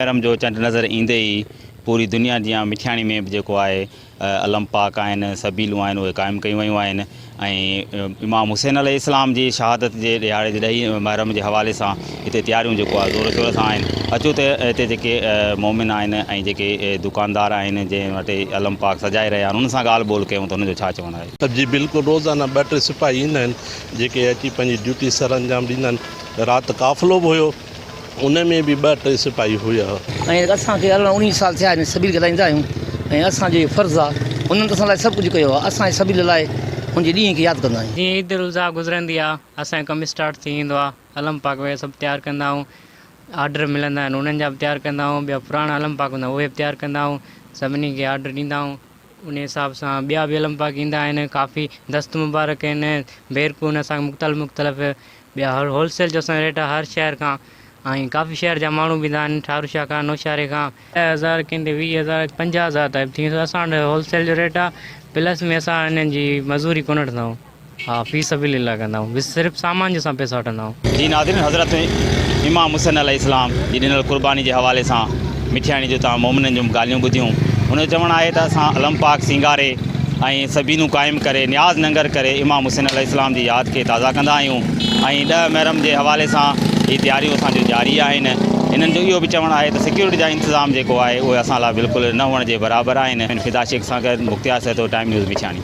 मुहर्रम जो चंड नज़र ईंदे ही पूरी दुनिया जीअं मिठियाणी में बि जेको आहे अलम पाक आहिनि सबीलूं आहिनि उहे क़ाइमु कयूं वयूं आहिनि ऐं इमाम हुसैन अलैहिस्सलाम जी शहादत जे ॾियारे जे ॾही मुहर्रम जे हवाले सां हिते तयारियूं जेको आहे ज़ोर शोर सां आहिनि। अचो त हिते जेके मोमिन आहिनि ऐं जेके दुकानदार आहिनि जंहिं वटि अलम पाक सजाए रहिया आहिनि उन्हनि सां ॻाल्हि ॿोल कयूं त हुनजो छा चवणु आहे। जी बिल्कुलु रोज़ाना 2-3 सिपाही ईंदा आहिनि जेके अची पंहिंजी ड्यूटी सर अंजाम ॾींदा आहिनि। राति काफ़िलो बि हुयो उन में बि 2-3 सिपाही हुया। ऐं असांखे 19 साल थिया आहिनि सबील ॻाल्हाईंदा आहियूं ऐं असांजो फ़र्ज़ु आहे उन्हनि त असां लाइ सभु कुझु कयो आहे। असांजे सबील लाइ हुनजे ॾींहं खे यादि कंदा आहियूं। जीअं ईद उल अज़हा गुज़रंदी आहे असांजो कमु स्टार्ट थी वेंदो आहे। अलम पाक वग़ैरह सभु तयारु कंदा आहियूं। आर्डर मिलंदा आहिनि उन्हनि जा बि तयारु कंदा आहियूं। ॿिया पुराणा अलम पाक हूंदा उहे बि तयारु कंदा आहियूं। सभिनी खे आर्डर ॾींदा आहियूं। उन हिसाब सां ॿिया बि अलम पाक ईंदा आहिनि। काफ़ी दस्त मुबारक आहिनि बेरकून असांखे मुख़्तलिफ़ ॿिया होलसेल जो असांजो रेट आहे हर शहर खां। ऐं काफ़ी शहर जा माण्हू बि ईंदा आहिनि ठारूशाह खां नौशारे खां। 10,000 कंहिंखे 20,000 50,000 ताईं थी वेंदो। असां वटि होलसेल जो रेट आहे प्लस में असां हिननि जी मज़ूरी कोन वठंदा आहियूं। हाँ फी सबीलिल्लाह कंदा आहियूं। सिर्फ़ु सामान जो असां पैसा वठंदा आहियूं। जी नाज़रीन हज़रत इमाम हुसैन अलैहिस्सलाम जी ॾिनल क़ुर्बानी जे हवाले सां मिठियाणी जो तव्हां मोमिननि जूं ॻाल्हियूं ॿुधियूं। हुनजो चवणु आहे त असां अलम पाक सिंगारे ऐं सबीनूं क़ाइमु करे न्याज़ नंगर करे इमाम हुसैन अलैहिस्सलाम जी यादि खे ताज़ा कंदा आहियूं। ऐं 10 मुहर्रम जे हवाले सां हीअ तयारियूं असांजो जारी आहिनि। हिननि जो इहो बि चवणु आहे त सिक्योरिटी जा इंतज़ाम जेको आहे उहे असां लाइ बिल्कुलु न हुअण जे बराबरि आहिनि। फिदा शेख सां गॾु मुख़्तियार सैदो टाइम न्यूज़ मिठियाणी।